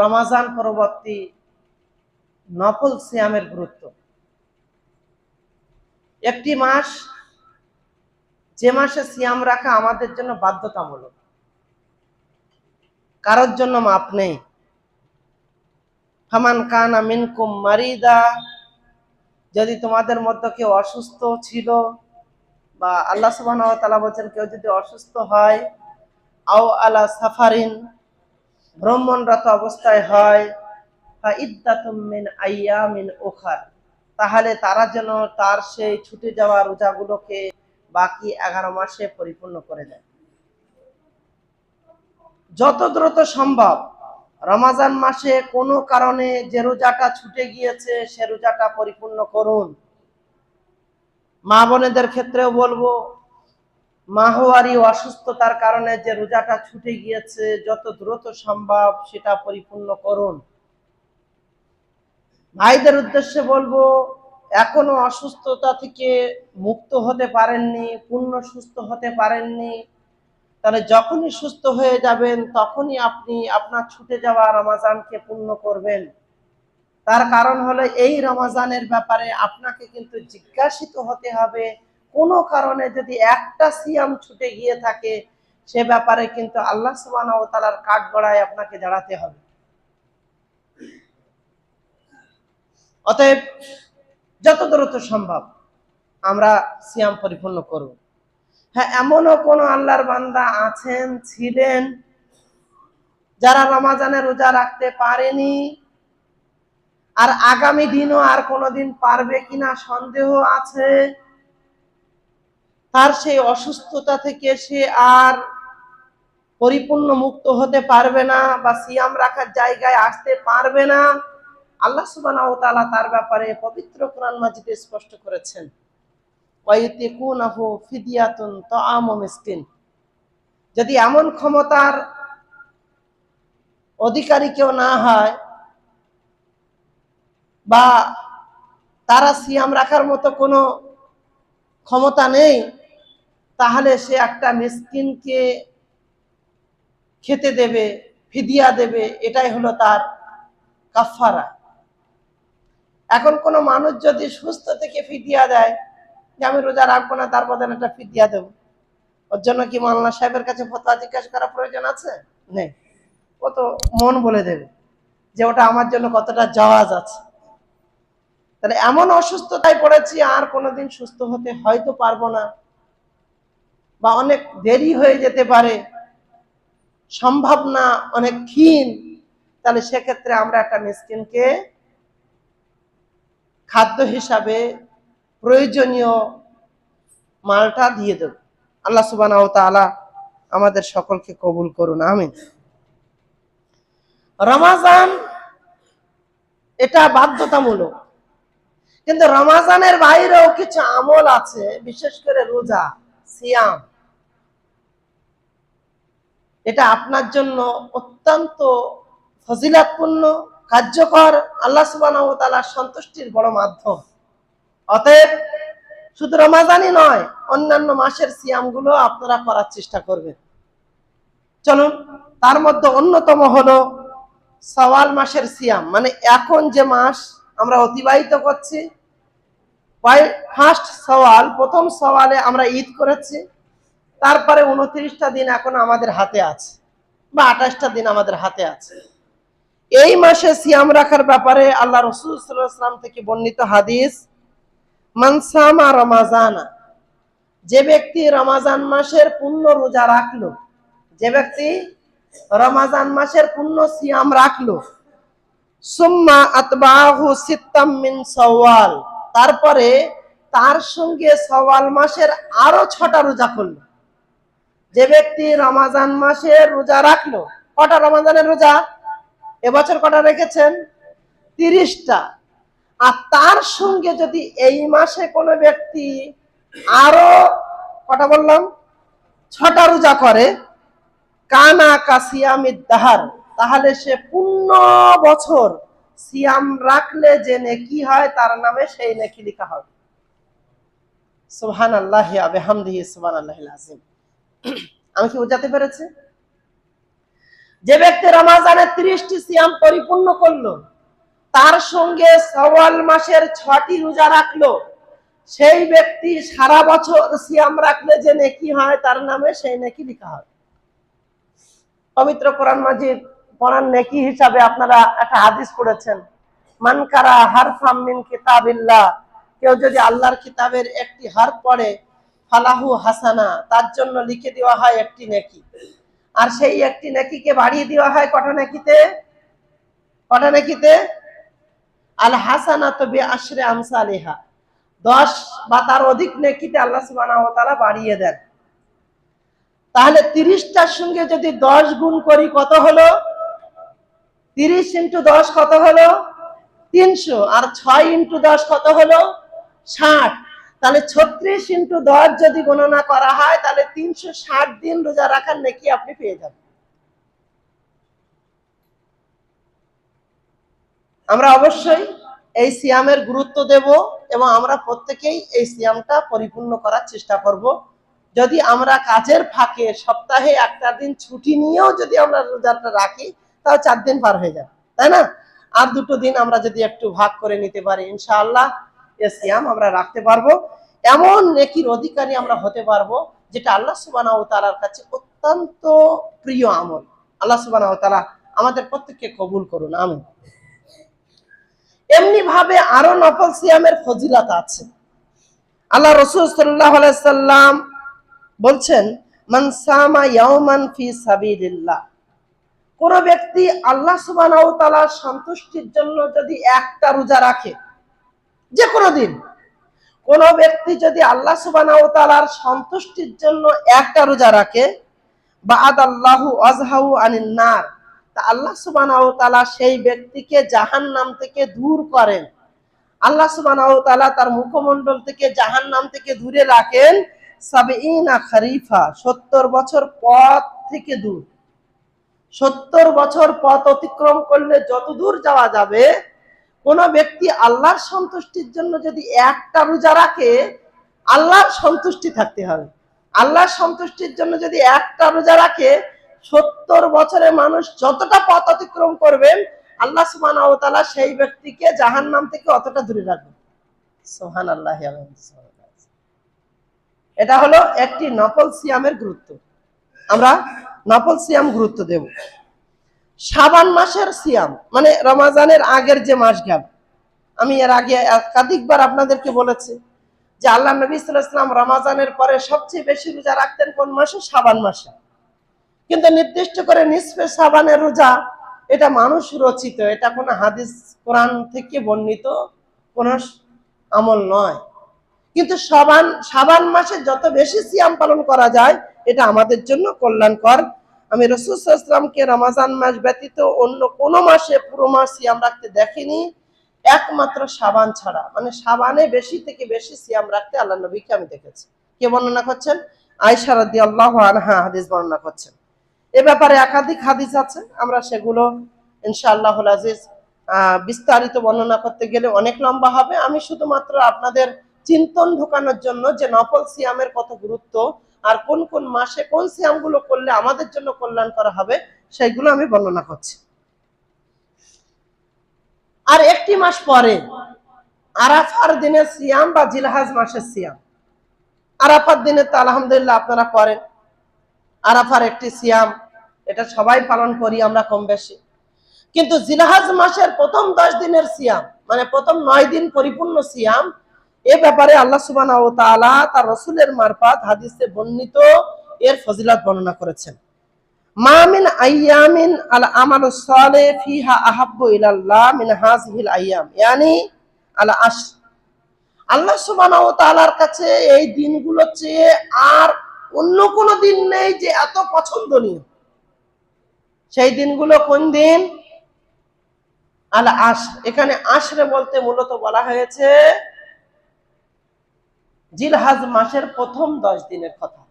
রমাজান পরবর্তী নফল সিয়ামের গুরুত্ব। একটি মাস, যে মাসে সিয়াম রাখা আমাদের জন্য বাধ্যতামূলক, কারোর জন্য মাপ নেই। ফামান কানা মিনকুম মারিদা, যদি তোমাদের মধ্যে কেউ অসুস্থ ছিল, বা আল্লাহ সুবহানাহু ওয়া তাআলা বলেন কেউ যদি অসুস্থ হয়, আও আলা সাফারিন, ভ্রমণরত অবস্থায় হয়, ফাইদ্দাতুম মিন আইয়ামিন উখার, তাহলে তারা যেন তার সেই ছুটে যাওয়া রোজাগুলোকে বাকি 11 মাসে পরিপূর্ণ করে দেয়। যত দ্রুত সম্ভব রমাজান মাসে কোনো কারণে যে রোজাটা ছুটে গিয়েছে সে রোজাটা পরিপূর্ণ করুন। মা বোনেদের ক্ষেত্রেও বলবো, মাহওয়ারি অসুস্থতার কারণে যে রোজাটা ছুটে গিয়েছে যত দ্রুত সম্ভব সেটা পরিপূর্ণ করুন। ভাইদের উদ্দেশ্যে বলবো, এখনো অসুস্থতা থেকে মুক্ত হতে পারেননি, পূর্ণ সুস্থ হতে পারেননি, তাহলে যখনই সুস্থ হয়ে যাবেন তখনই আপনি আপনার ছুটে যাওয়া রমাজানকে পূর্ণ করবেন। তার কারণ হলো এই রমাজানের ব্যাপারে আপনাকে কিন্তু জিজ্ঞাসিত হতে হবে। কোনো কারণে যদি একটা সিয়াম ছুটে গিয়ে থাকে সে ব্যাপারে কিন্তু আল্লাহ সুবহানাহু ওয়া তাআলার কাঠগড়ায় আপনাকে দাঁড়াতে হবে। অতএব যত দ্রুত সম্ভব আমরা সিয়াম পরিপূর্ণ করব। হ্যাঁ, এমনও কোন আল্লাহর বান্দা আছেন, ছিলেন, যারা রমাজানে রোজা রাখতে পারেনি, আর আগামী দিনও আর কোনোদিন পারবে কিনা সন্দেহ আছে। তার সেই অসুস্থতা থেকে সে আর পরিপূর্ণ মুক্ত হতে পারবে না বা সিয়াম রাখার জায়গায় আসতে পারবে না। আল্লাহ সুবহানাহু ওয়া তাআলা তার ব্যাপারে পবিত্র কোরআন মাজিদে স্পষ্ট করেছেন, ওয়াইতিকুনাহু ফিদিয়াতুন তাআমু মিসকিন। যদি এমন ক্ষমতার অধিকারী কেউ না হয় বা তারা সিয়াম রাখার মতো কোনো ক্ষমতা নেই, তাহলে সে একটা মিসকিনকে খেতে দেবে, ফিদিয়া দেবে, এটাই হলো তার কাফারা। এখন কোনো মানুষ যদি সুস্থ থেকে ফিদিয়া দেয় যে আমি রোজা রাখবো না, তার বদলে একটা ফিদিয়া দেবো, ওর জন্য কি মাওলানা সাহেবের কাছে ফতোয়া জিজ্ঞাসা করা প্রয়োজন আছে? নেই। ও তো মন বলে দেবে যে ওটা আমার জন্য কতটা জাওয়াজ আছে। তাহলে এমন অসুস্থতায় পড়েছি আর কোনোদিন সুস্থ হতে হয়তো পারবো না, বা অনেক দেরি হয়ে যেতে পারে, সম্ভব না, অনেক ক্ষীণ, তাহলে সেক্ষেত্রে আমরা একটা মিসকিনকে খাদ্য হিসাবে প্রয়োজনীয় মালটা দিয়ে দেব। আল্লাহ সুবহানাহু ওয়া তাআলা আমাদের সকলকে কবুল করুন, আমিন। রমাজান এটা বাধ্যতামূলক, কিন্তু রমাজানের বাইরেও কিছু আমল আছে, বিশেষ করে রোজা, সিয়াম, এটা আপনার জন্য অত্যন্ত ফজিলাতপূর্ণ, কার্যকর, আল্লাহ সুবহানাহু ওয়া তাআলার সন্তুষ্টির বড় মাধ্যম। অতএব শুধু রমাজানই নয়, অন্যান্য মাসের সিয়ামগুলো আপনারা করার চেষ্টা করবেন। চলুন, তার মধ্যে অন্যতম হলো শাওয়াল মাসের সিয়াম, মানে এখন যে মাস আমরা অতিবাহিত করছি, ফার্স্ট শাওয়াল, প্রথম শাওয়ালে আমরা ঈদ করেছি, তারপরে 29টা দিন এখন আমাদের হাতে আছে, বা 28টা দিন আমাদের হাতে আছে। এই মাসে সিয়াম রাখার ব্যাপারে আল্লাহ রাসূল সাল্লাল্লাহু আলাইহি ওয়াসাল্লাম থেকে বর্ণিত হাদিস, মান সামা রমাজানা, যে ব্যক্তি রমাজান মাসের পূর্ণ রোজা রাখলো, যে ব্যক্তি রমাজান মাসের পূর্ণ সিয়াম রাখলো, সুম্মা আতবাহু সিত্তাম মিন শাওয়াল, তারপরে তার সঙ্গে শাওয়াল মাসের আরো 6টা রোজা করলো। যে ব্যক্তি রমাজান মাসের রোজা রাখলো, কটা রমাজানের রোজা এবছর কটা রেখেছেন? 30টা। আর তার সঙ্গে যদি এই মাসে কোনো ব্যক্তি আরো কটা বললাম, 6টা রোজা করে, কানা কাসিয়ামিদ দাহার, তাহলে সে পূর্ণ বছর সিয়াম রাখলে যে নেকি হয় তার নামে সেই নেকি লেখা হবে। সুবহানাল্লাহি ওয়া বিহামদিহি সুবহানাল্লাহিল আযীম। আমি কি বোঝাতে পেরেছি? যে ব্যক্তি রমজানের 30টি সিয়াম পরিপূর্ণ করলো, তার সঙ্গে শাওয়াল মাসের 6টি রোজা রাখলো, সেই ব্যক্তি সারা বছর সিয়াম রাখলে যে নেকি হয় তার নামে সেই নেকি লেখা হয়। পবিত্র কোরআন মাজিদ পড়ার নেকি হিসাবে আপনারা একটা হাদিস পড়েছেন, মান কারা হারফাম মিন কিতাবিল্লাহ, কেউ যদি আল্লাহর কিতাবের একটি হারফ পড়ে, ফালাহু হাসানা, তার জন্য লিখে দেওয়া হয় একটি নেকি। আর সেই একটি নেকিকে বাড়িয়ে দেওয়া হয় কটা নেকিতে? কটা নেকিতে? আল হাসানাতু বিআশরি আমসালিহা, 10 বা তার অধিক নেকিতে আল্লাহ সুবহানাহু ওয়া তাআলা বাড়িয়ে দেন। তাহলে 30টার সঙ্গে যদি 10 গুণ করি কত হলো? 30 × 10 কত হলো? 300। আর 6 × 10 কত হলো? 60। তাহলে 36 × 10 যদি গণনা করা হয় তাহলে 360 দিন রোজা রাখার নেকি আপনি পেয়ে যাবেন। আমরা অবশ্যই এই সিয়ামের গুরুত্ব দেব এবং আমরা প্রত্যেকেই এই সিয়ামটা পরিপূর্ণ করার চেষ্টা করব। যদি আমরা কাজের ফাঁকে সপ্তাহে একটা দিন ছুটি নিয়েও যদি আমরা রোজাটা রাখি তাহলে 4 দিন পার হয়ে যাবে, তাই না? আর 2টো দিন আমরা যদি একটু ভাগ করে নিতে পারি, ইনশাআল্লাহ এই সিয়াম আমরা রাখতে পারবো। এমন নেকির অধিকারী আমরা হতে পারবো যেটা আল্লাহ সুবহানাহু ওয়া তাআলার কাছে অত্যন্ত প্রিয় আমল। আল্লাহ সুবহানাহু ওয়া তাআলা আমাদের প্রত্যেককে কবুল করুন, আমিন। এমনি ভাবে আরো নফল সিয়ামের ফজিলত আছে। আল্লাহ রাসূল সাল্লাল্লাহু আলাইহি সাল্লাম বলছেন, মান সামা ইয়াওমান ফি সাবিলিল্লাহ, কোন ব্যক্তি আল্লাহ সুবহানাহু ওয়া তাআলার সন্তুষ্টির জন্য যদি একটা রোজা রাখে, যে কোনো দিন, কোন ব্যক্তি যদি আল্লাহ সুবহানাহু ওয়া তাআলার সন্তুষ্টির জন্য একটা রোজা রাখে, বাআদাল্লাহু ওয়াজহাহু আনিন নার, তা আল্লাহ সুবহানাহু ওয়া তাআলা সেই ব্যক্তিকে জাহান্নাম থেকে দূর করেন। আল্লাহ সুবহানাহু ওয়া তাআলা তার মুখমণ্ডল থেকে জাহান্নাম থেকে দূরে রাখেন 70 খারিফা, 70 বছর পথ থেকে দূর। 70 বছর পথ অতিক্রম করলে যত দূর যাওয়া যাবে, কোন ব্যক্তি আল্লাহর সন্তুষ্টির জন্য যদি একটা রোজা রাখে, আল্লাহর সন্তুষ্টি থাকতে হবে। আল্লাহর সন্তুষ্টির জন্য যদি একটা রোজা রাখে, 70 বছরে মানুষ যতটা পথ অতিক্রম করবেন, আল্লাহ সুবহানাহু ওয়া তাআলা সেই ব্যক্তিকে জাহান্নাম থেকে অতটা দূরে রাখবেন। সুবহানাল্লাহি ওয়া বিহামদিহি। এটা হলো একটি নফল সিয়ামের গুরুত্ব। আমরা নফল সিয়াম গুরুত্ব দেব। শাবান মাসের সিয়াম মানে রমজানের আগের যে মাস গেল, আমি এর আগে একাধিকবার আপনাদেরকে বলেছি যে আল্লাহ নবী সাল্লাল্লাহু আলাইহি ওয়াসাল্লাম রমজানের পরে সবচেয়ে বেশি রোজা রাখতেন কোন মাসে? শাবান মাসে। কিন্তু নির্দিষ্ট করে নিসফে শাবানের রোজা এটা মানুষ রচিত, এটা কোনো হাদিস কোরআন থেকে বর্ণিত কোন আমল নয়। কিন্তু শাবান মাসে যত বেশি সিয়াম পালন করা যায় এটা আমাদের জন্য কল্যাণকর। আমি রাসূল সাল্লাল্লাহু আলাইহি ওয়াসাল্লামকে রমজান মাস ব্যতীত অন্য কোন মাসে পুরো মাস সিয়াম রাখতে দেখিনি, একমাত্র শাবান ছাড়া। মানে শাবানে বেশি থেকে বেশি সিয়াম রাখতে আল্লাহ নবীকে আমি দেখেছি। কে বর্ণনা করছেন? আয়েশা রাদিয়াল্লাহু আনহা হাদিস বর্ণনা করছেন। এ ব্যাপারে একাধিক হাদিস আছে, আমরা সেগুলো ইনশাআল্লাহুল আজিজ বিস্তারিত বর্ণনা করতে গেলে অনেক লম্বা হবে। আমি শুধুমাত্র আপনাদের চিন্তন ঢোকানোর জন্য যে নফল সিয়ামের কত গুরুত্ব আর কোন কোন মাসে কোন সিয়ামগুলো করলে আমাদের জন্য কল্যাণ করা হবে সেইগুলো আমি বর্ণনা করছি। আর একটি মাস পরে আরাফার দিনের সিয়াম বা জিলহজ মাসের সিয়াম। আরাফার দিনে তো আলহামদুলিল্লাহ আপনারা করেন, আরাফার একটি সিয়াম, এটা সবাই পালন করি আমরা কম বেশি। কিন্তু জিলহজ মাসের প্রথম 10 দিনের সিয়াম মানে প্রথম 9 দিন পরিপূর্ণ সিয়াম, এ ব্যাপারে আল্লাহ সুবহানাহু ওয়া তাআলা তার রাসূলের মারফত হাদিসে বর্ণিত এর ফজিলত বর্ণনা করেছেন। মা মিন আইয়ামিন আল আমালুস সালিহ ফিহা আহাব্বু ইলাল্লাহ মিন হাযিহিল আইয়াম, ইয়ানি আল আশ। আল্লাহ সুবহানাহু ওয়া তাআলার কাছে এই দিনগুলো চেয়ে আর অন্য কোন দিন নেই যে এত পছন্দনীয়। সেই দিনগুলো কোন দিন? আল আশ। এখানে আশরে বলতে মূলত বলা হয়েছে জিলহজ মাসের প্রথম 10 দিনের কথা।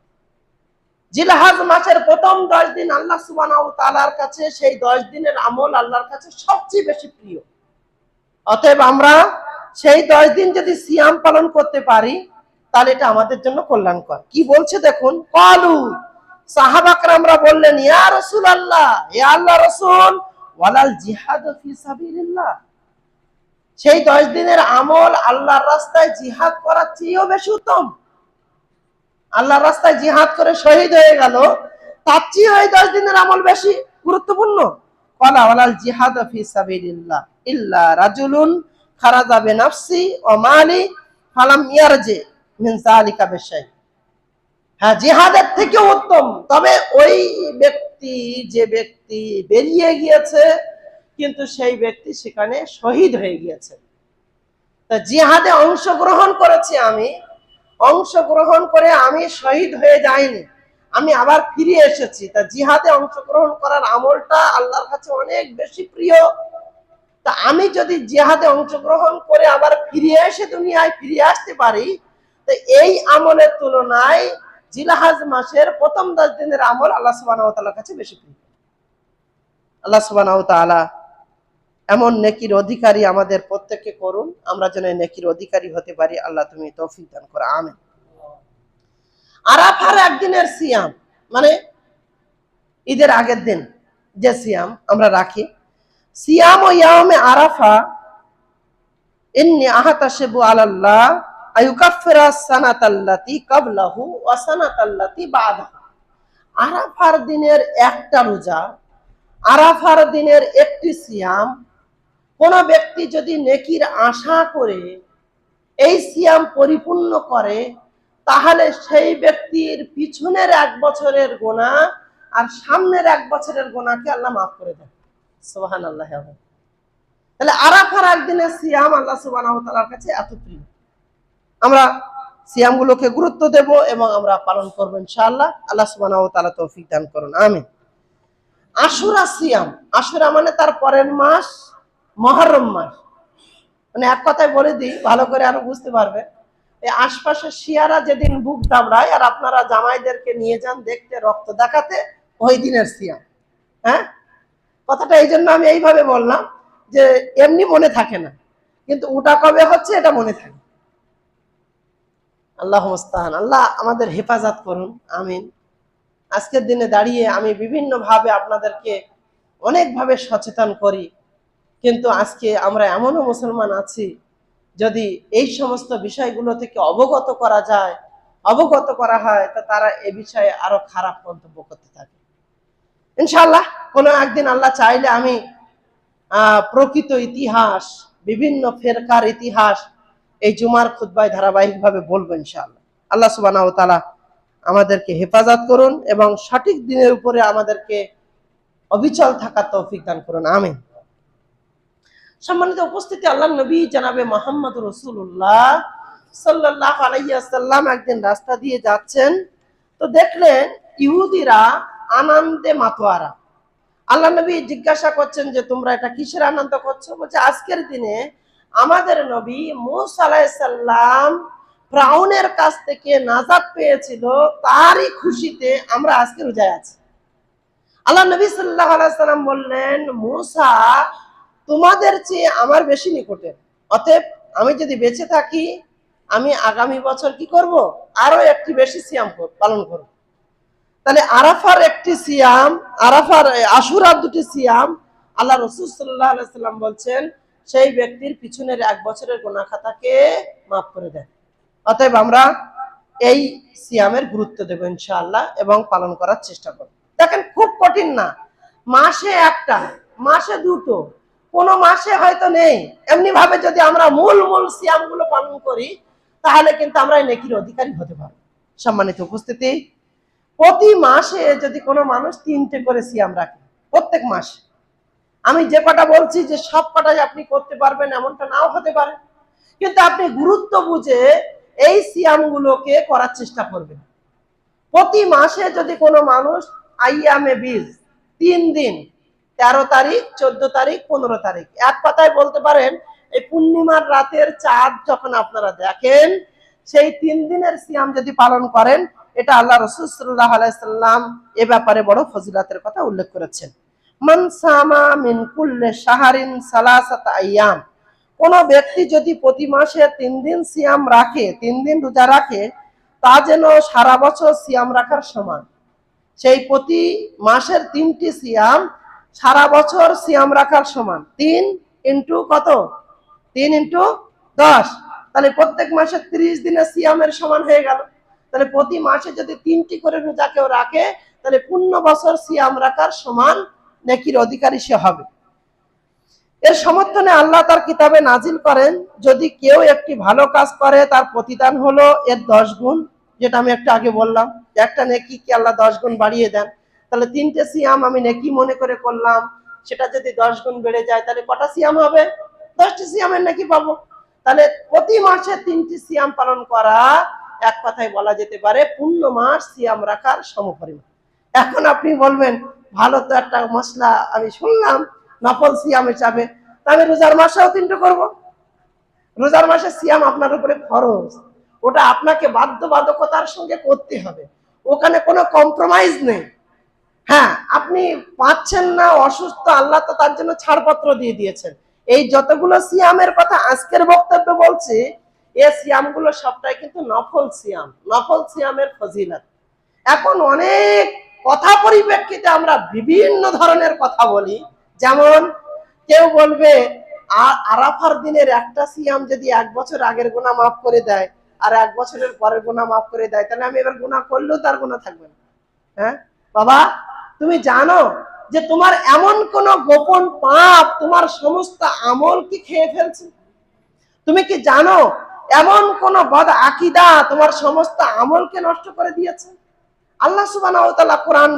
জিলহজ মাসের প্রথম 10 দিন আল্লাহ সুবহানাহু ওয়া তাআলার কাছে সেই 10 দিনের আমল আল্লাহর কাছে সবচেয়ে বেশি প্রিয়। অতএব আমরা সেই 10 দিন যদি সিয়াম পালন করতে পারি তাহলে এটা আমাদের জন্য কল্যাণকর। কি বলছে দেখুন, ক্বালু সাহাবা کرامরা বললেন, ইয়া রাসূলুল্লাহ, হে আল্লাহর রাসূল, ওয়ালাল জিহাদ ফি সাবিলিল্লাহ, সেই 10 দিনের আমল আল্লাহর রাস্তায় জিহাদ করার চেয়েও বেশি উত্তম। আল্লাহর রাস্তায় জিহাদ করে শহীদ হয়ে গেল, তার চেয়ে ওই 10 দিনের আমল বেশি গুরুত্বপূর্ণ। ক্বালা ওয়ালাল জিহাদ ফি সাবিলিল্লাহ ইল্লা রাজুলুন খারাজা বিনাফসি ওয়া মালি ফালাম ইয়ারজি মিন যালিকা বিশাই। হ্যাঁ, জিহাদের থেকে উত্তম, তবে ওই ব্যক্তি, যে ব্যক্তি বেরিয়ে গিয়েছে কিন্তু সেই ব্যক্তি সেখানে শহীদ হয়ে গিয়েছে। তা জিহাদে অংশগ্রহণ করেছি, আমি অংশগ্রহণ করে আমি শহীদ হয়ে যাইনি, আমি আবার ফিরে এসেছি। তা জিহাদে অংশগ্রহণ করার আমলটা আল্লাহর কাছে অনেক বেশি প্রিয়। তা আমি যদি জিহাদে অংশগ্রহণ করে আবার ফিরে এসে দুনিয়ায় ফিরে আসতে পারি, তো এই আমলের তুলনায় জিলহজ মাসের প্রথম 10 দিনের আমল আল্লাহ সুবহানাহু ওয়া তাআলার কাছে বেশি প্রিয়। আল্লাহ সুবহানাহু ওয়া তাআলা এমন নেকির অধিকারী আমাদের প্রত্যেককে করুন, আমরা যেন নেকির অধিকারী হতে পারি। আল্লাহ তুমি তৌফিক দান করো, আমিন। আরাফার একদিনের সিয়াম, মানে ঈদের আগের দিন যে সিয়াম আমরা রাখি, সিয়াম ও ইয়ামে আরাফা ইন্নী আহতাসিবু আলাল্লাহ আয়ুকাফিরা সানাতাল্লাতি ক্বাবলাহু ওয়া সানাতাল্লাতি বাদাহু। আরাফার দিনের একটা রোজা, আরাফার দিনের একটি সিয়াম, কোন ব্যক্তি যদি নেকির আশা করে এই সিয়াম পরিপূর্ণ করে, তাহলে সেই ব্যক্তির পিছনের 1 বছরের গুনাহ আর সামনের 1 বছরের গুনাহকে আল্লাহ মাফ করে দেন। সুবহানাল্লাহ। তাহলে আরাফার একদিনের সিয়াম আল্লাহ সুবহানাহু ওয়া তাআলার কাছে এত প্রিয়। আমরা সিয়ামগুলোকে গুরুত্ব দেব এবং আমরা পালন করব ইনশাআল্লাহ। আল্লাহ সুবহানাহু ওয়া তাআলা তৌফিক দান করুন, আমিন। আশুরা সিয়াম, আশুরা মানে তার পরের মাস মুহররম মাস। মানে এক কথায় বলে দিই, ভালো করে আরো বুঝতে পারবে। এই আশপাশের শিয়ারা যেদিন বুক দাবড়ায় আর আপনারা জামাইদেরকে নিয়ে যান দেখতে, রক্ত দেখাতে, ওই দিনের সিয়াম। হ্যাঁ, কথাটা এই জন্য আমি এইভাবে বললাম যে এমনি মনে থাকে না, কিন্তু ওটা কবে হচ্ছে এটা মনে থাকে। আল্লাহ মুস্তাহান, আল্লাহ আমাদের হেফাজত করুন, আমিন। আজকের দিনে দাঁড়িয়ে আমি বিভিন্ন ভাবে আপনাদেরকে অনেকভাবে সচেতন করি, কিন্তু আজকে আমরা এমনও মুসলমান আছি, যদি এই সমস্ত বিষয়গুলো থেকে অবগত করা যায়, অবগত করা হয়, তো তারা এ বিষয়ে আরো খারাপ মন্তব্য করতে থাকে। ইনশাআল্লাহ কোনো একদিন আল্লাহ চাইলে আমি প্রকৃত ইতিহাস, বিভিন্ন ফেরকার ইতিহাস এই জুমার খুতবায় ধারাবাহিকভাবে বলবো ইনশাআল্লাহ। আল্লাহ সুবহানাহু ওয়া তাআলা আমাদেরকে হেফাজত করুন এবং সঠিক দিনের উপরে আমাদেরকে অবিচল থাকার তৌফিক দান করুন, আমিন। সম্মানিত উপস্থিতি, আল্লাহ নবী জনাবে মুহাম্মদ রাসূলুল্লাহ সাল্লাল্লাহু আলাইহি ওয়াসাল্লাম একদিন রাস্তা দিয়ে যাচ্ছেন, তো দেখলেন ইহুদিরা আনন্দে মাতোয়ারা। আল্লাহ নবী জিজ্ঞাসা করছেন যে তোমরা এটা কিসের আনন্দ করছো? বলছে আজকের দিনে আমাদের নবী মূসা আলাইহিস সালাম ফিরআউনের কাছ থেকে নাজাত পেয়েছিল, তারই খুশিতে আমরা আজকে রোজায় আছি। আল্লাহ নবী সাল্লাল্লাহু আলাইহি ওয়াসাল্লাম বললেন, মূসা তোমাদের চেয়ে আমার বেশি নিকটের, অতএব আমি যদি বেঁচে থাকি আমি আগামী বছর কি করব? আরো একটি বেশি সিয়াম পালন করব। তাহলে আরাফার একটি সিয়াম, আরাফার আশুরার 2টি সিয়াম, আল্লাহ রাসূল সাল্লাল্লাহু আলাইহি ওয়াসাল্লাম বলছেন সেই ব্যক্তির পিছনের 1 বছরের গুনাহ খাতাকে মাফ করে দেন। অতএব আমরা এই সিয়ামের গুরুত্ব দেব ইনশাআল্লাহ এবং পালন করার চেষ্টা করব। দেখেন খুব কঠিন না, মাসে একটা, মাসে 2টো, কোন মাসে হয়তো নেই, এমনি ভাবে যদি আমরা মূল সিয়ামগুলো পালন করি তাহলে কিন্তু আমরা এই নেকির অধিকারী হতে পারব। সম্মানিত উপস্থিতি, প্রতি মাসে যদি কোনো মানুষ 3টে করে সিয়াম রাখে, প্রত্যেক মাসে, আমি যে কটা বলছি যে সব কটাই আপনি করতে পারবেন এমনটা নাও হতে পারে, কিন্তু আপনি গুরুত্ব বুঝে এই সিয়ামগুলোকে করার চেষ্টা করবেন। প্রতি মাসে যদি কোনো মানুষ আইয়ামে বীজ 3 দিন, 13 তারিখ, 14 তারিখ, 15 তারিখ, এক কথায় বলতে পারেন এই পূর্ণিমার রাতের চাঁদ যখন আপনারা দেখেন, সেই 3 দিনের সিয়াম যদি পালন করেন, এটা আল্লাহ রাসূল সাল্লাল্লাহু আলাইহি ওয়াসাল্লাম এ ব্যাপারে বড় ফজিলতের কথা উল্লেখ করেছেন। মান সামা মিন কুল্লি শাহরিন সালাসাতা আইয়াম, কোন ব্যক্তি যদি প্রতি মাসে 3 দিন সিয়াম রাখে, 3 দিন রোজা রাখে, তা যেন সারা বছর সিয়াম রাখার সমান। সেই প্রতি মাসের 3টি সিয়াম সারা বছর সিয়াম রাখার সমান। 3 ইন্টু কত? 3 ইন্টু 10, তাহলে প্রত্যেক মাসে 30 দিনের সিয়ামের সমান হয়ে গেল। তাহলে প্রতি মাসে যদি 3টি করে রোজা কেউ রাখে, তাহলে পূর্ণ বছর সিয়াম রাখার সমান নেকির অধিকারী সে হবে। এর সমর্থনে আল্লাহ তার কিতাবে নাজিল করেন, যদি কেউ একটি ভালো কাজ করে তার প্রতিদান হলো এর 10 গুণ, যেটা আমি একটু আগে বললাম, একটা নেকি কি আল্লাহ 10 গুণ বাড়িয়ে দেন। তাহলে 3টে সিয়াম আমি নেকি মনে করে করলাম, সেটা যদি 10 গুণ বেড়ে যায় তাহলে কটা সিয়াম হবে? 10টি সিয়ামের নেকি পাবো। তাহলে প্রতি মাসে 3টি সিয়াম পালন করা এক কথায় বলা যেতে পারে পূর্ণ মাস সিয়াম রাখার সমপরিমাণ। এখন আপনি বলবেন, ভালো তো একটা মশলা আমি শুনলাম, নফল সিয়াম হিসাবে, আমি রোজার মাসেও 3টে করব। রোজার মাসে সিয়াম আপনার উপরে ফরজ, ওটা আপনাকে বাধ্যবাধকতার সঙ্গে করতে হবে, ওখানে কোনো কম্প্রোমাইজ নেই। হ্যাঁ, আপনি পাচ্ছেন না, অসুস্থ, আল্লাহ তো তার জন্য ছাড়পত্র দিয়ে দিয়েছেন। এই যতগুলো সিয়ামের কথা আজকের বক্তব্য বলছি, এই সিয়ামগুলো সবটাই কিন্তু নফল সিয়াম, নফল সিয়ামের ফজিলত। এখন অনেক কথা পরিপ্রেক্ষিতে আমরা বিভিন্ন ধরনের কথা বলি, যেমন কেউ বলবে আরাফার দিনের একটা সিয়াম যদি 1 বছর আগের গুনাহ মাফ করে দেয় আর 1 বছরের পরের গুনাহ মাফ করে দেয়, তাহলে আমি এবার গুনাহ করলেও তার গুনাহ থাকবে না। হ্যাঁ বাবা, তুমি জানো যে তোমার এমন কোন গোপন পাপ তোমার সমস্ত আমল কি খেয়ে ফেলছে? তুমি কি জানো এমন কোন বদ আকীদা তোমার সমস্ত আমলকে নষ্ট করে দিয়েছে? আল্লাহ সুবহানাহু ওয়া তাআলা কোরআন,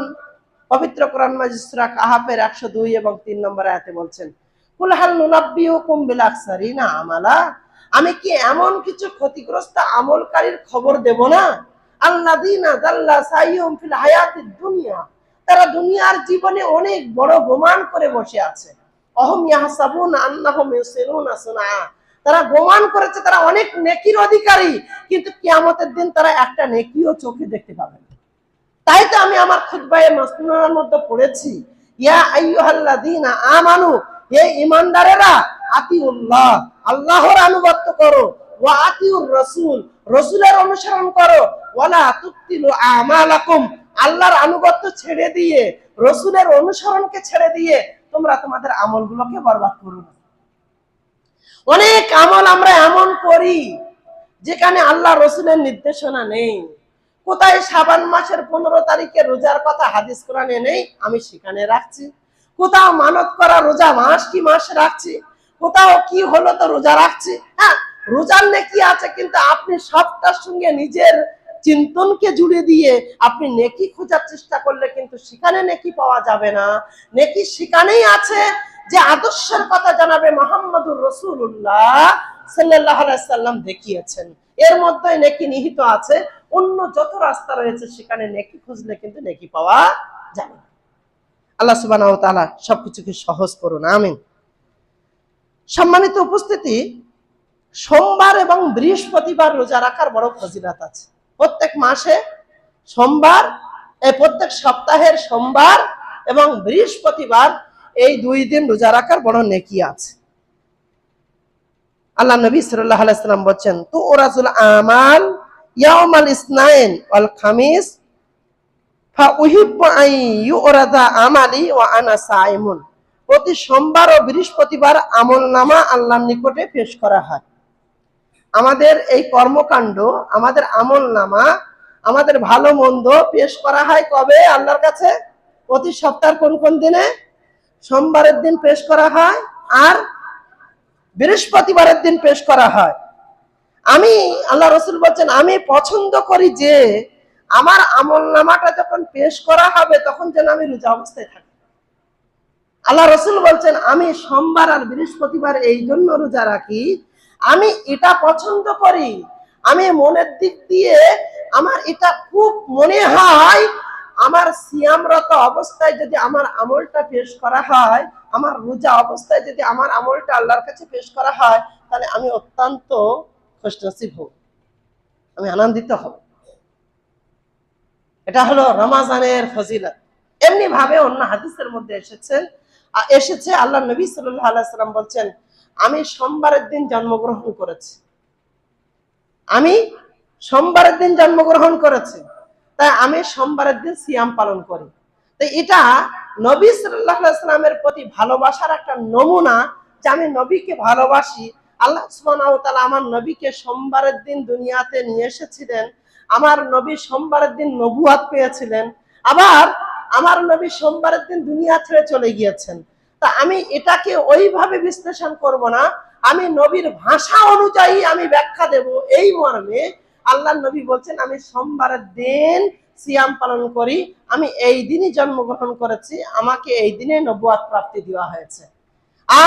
পবিত্র কোরআন মাজিদ সূরা কাহাফের 102 এবং 3 নম্বর আয়াতে বলছেন, কুল হাল নুনাব্বিউকুম বিল আকসারিনা আমালা, আমি কি এমন কিছু ক্ষতিগ্রস্ত আমলকারীর খবর দেব না? আল্লাযীনা যাল্লা সাইয়ুম ফিল হায়াতিদ দুনিয়া, তারা দুনিয়ার জীবনে অনেক বড় গোমান করে বসে আছে। অহম ইয়াহসাবুনা আন্নাহুম ইউসিনুনা সুনা, তারা গোমান করেছে তারা অনেক নেকির অধিকারী, কিন্তু কিয়ামতের দিন তারা একটা নেকিও চোখে দেখতে পাবে না। তাই তো আমি আমার খুতবায়ে মাসনুনার মধ্যে পড়েছি, ইয়া আইয়ুহাল্লাযীনা আমানু, হে ঈমানদারেরা, আতিউল্লাহ, আল্লাহর আনুগত্য করো, ওয়া আতিউর রাসূল, রাসূলের অনুসরণ করো, ওয়ালা তুতিলু আমালাকুম, আল্লাহর আনুগত্য ছেড়ে দিয়ে, রাসূলের অনুসরণকে ছেড়ে দিয়ে তোমরা তোমাদের আমলগুলোকে বরবাদ করো না। অনেক আমল আমরা এমন করি যেখানে আল্লাহ রাসূলের নির্দেশনা নেই। কোথায় শাবান মাসের 15 তারিখে রোজার কথা হাদিস কোরআনে নেই, আমি সেখানে রাখছি। কোথাও মানত করা রোজা মাস কি মাস রাখছি, কোথাও কি হলো তো রোজা রাখছি। হ্যাঁ, রোজার নেকি আছে, কিন্তু আপনি সবটার সঙ্গে নিজের চিন্তনকে জুড়ে দিয়ে আপনি নেকি খোঁজার চেষ্টা করলে কিন্তু সেখানে নেকি পাওয়া যাবে না। নেকি সেখানেই আছে যে আদর্শের কথা জানাবে মুহাম্মদুর রাসূলুল্লাহ সাল্লাল্লাহু আলাইহি সাল্লাম দেখিয়েছেন, এর মধ্যে নেকি নিহিত আছে। অন্য যত রাস্তা রয়েছে সেখানে নেকি খুঁজলে কিন্তু নেকি পাওয়া যাবে না। আল্লাহ সুবহানাহু ওয়া তাআলা সবকিছুকে সহজ করুন, আমিন। সম্মানিত উপস্থিতি, সোমবার এবং বৃহস্পতিবার রোজা রাখার বড় ফজিলত আছে। প্রত্যেক মাসে সোমবার, প্রত্যেক সপ্তাহের সোমবার এবং বৃহস্পতিবার, এই 2 দিন রোজা রাখার বড় নেকি আছে। আল্লাহ নবী সাল্লাল্লাহু আলাইহি সাল্লাম বলেন, তুরাজুল আমাল ইয়াউমাল ইসনাইন ওয়াল খামিস ফা উহিব্বু আন ইউরাদা আমালি ওয়া আনা সাইমুন, প্রতি সোমবার ও বৃহস্পতিবার আমলনামা আল্লাহর নিকটে পেশ করা হয়। আমাদের এই কর্মকাণ্ড, আমাদের আমলনামা, আমাদের ভালো মন্দ পেশ করা হয় কবে আল্লাহর কাছে? প্রতি সপ্তাহের কোন কোন দিনে? সোমবারের দিন পেশ করা হয় আর বৃহস্পতিবারের দিন পেশ করা হয়। আমি, আল্লাহ রাসূল বলেন, আমি পছন্দ করি যে আমার আমলনামাটা যখন পেশ করা হবে তখন যেন আমি রোজা অবস্থায় থাকি। আল্লাহ রাসূল বলেন, আমি সোমবার আর বৃহস্পতিবার এই জন্য রোজা রাখি, আমি এটা পছন্দ করি, আমি মনের দিক দিয়ে আমার এটা খুব মনে হয়, আমার সিয়ামরত অবস্থায় যদি আমার আমলটা পেশ করা হয়, আমার রোজা অবস্থায় যদি আমার আমলটা আল্লাহর কাছে পেশ করা হয়, তাহলে আমি অত্যন্ত খুশনসিব হব, আমি আনন্দিত হব। এটা হলো রমজানের ফজিলত। এমনি ভাবে অন্য হাদিসের মধ্যে এসেছে আল্লাহ নবী সাল্লাল্লাহু আলাইহি সাল্লাম বলছেন, আমি সোমবারের দিন জন্মগ্রহণ করেছি, আমি সোমবারের দিন জন্মগ্রহণ করেছি, তাই আমি সোমবারের দিন সিয়াম পালন করি। তো এটা নবী সাল্লাল্লাহু আলাইহি সাল্লামের প্রতি ভালোবাসার একটা নমুনা, যে আমি নবীকে ভালোবাসি। আল্লাহ সুবহানাহু ওয়া তাআলা আমার নবীকে সোমবারের দিন দুনিয়াতে নিয়ে এসেছিলেন। আমার নবী সোমবারের দিন নবুয়ত পেয়েছিলেন, আবার আমার নবী সোমবারের দিন দুনিয়া ছেড়ে চলে গিয়েছেন। তা আমি এটাকে ওইভাবে বিশ্লেষণ করব না, আমি নবীর ভাষা অনুযায়ী আমি ব্যাখ্যা দেব। এই মর্মে আল্লাহর নবী বলছেন, আমি সোমবারের দিন সিয়াম পালন করি, আমি এই দিনই জন্মগ্রহণ করেছি, আমাকে এই দিনে নবুয়ত প্রাপ্তি দেওয়া হয়েছে।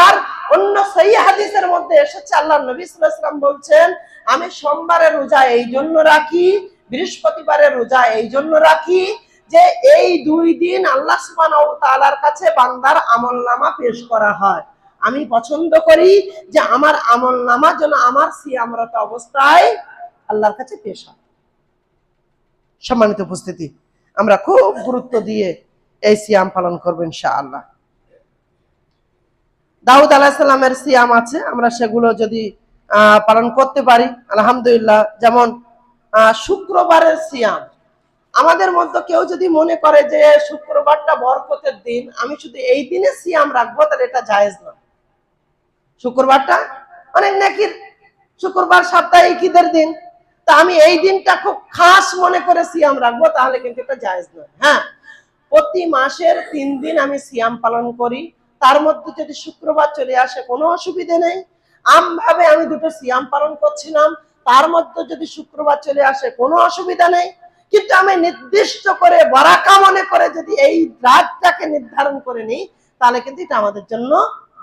আর অন্য সহিহ হাদিসের মধ্যে এসেছে, আল্লাহর নবী সাল্লাল্লাহু আলাইহি ওয়াসাল্লাম বলছেন, আমি সোমবারের রোজা এই জন্য রাখি, বৃহস্পতিবারের রোজা এই জন্য রাখি, যে এই দুই দিন আল্লাহ সুবহানাহু ওয়া তাআলার কাছে বান্দার আমলনামা পেশ করা হয়। আমি পছন্দ করি যে আমার আমলনামা যেন আমার সিয়ামরত অবস্থায় আল্লাহর কাছে পেশ হয়। সম্মানিত উপস্থিতি, আমরা খুব গুরুত্ব দিয়ে এই সিয়াম পালন করব ইনশাআল্লাহ। দাউদ আলাইহিস সালামের সিয়াম আছে, আমরা সেগুলো যদি পালন করতে পারি আলহামদুলিল্লাহ। যেমন শুক্রবারের সিয়াম, আমাদের মধ্যে কেউ যদি মনে করে যে শুক্রবারটা বরকতের দিন, আমি শুধু এই দিনে সিয়াম রাখবো, তাহলে এটা জায়েজ না। শুক্রবারটা অনেক নেকির, শুক্রবার সাপ্তাহিক ঈদের দিন, তা আমি এই দিনটা খুব খাস মনে করে সিয়াম রাখবো, তাহলে কিন্তু এটা জায়েজ নয়। হ্যাঁ, প্রতি মাসের 3 দিন আমি সিয়াম পালন করি, তার মধ্যে যদি শুক্রবার চলে আসে কোনো অসুবিধা নেই। আমভাবে আমি দুটো সিয়াম পালন করছিলাম, তার মধ্যে যদি শুক্রবার চলে আসে কোনো অসুবিধা নেই। কিন্তু আমি নির্দিষ্ট করে বারাকা মনে করে যদি এই রাতটাকে নির্ধারণ করে নিই, তাহলে কিন্তু এটা আমাদের জন্য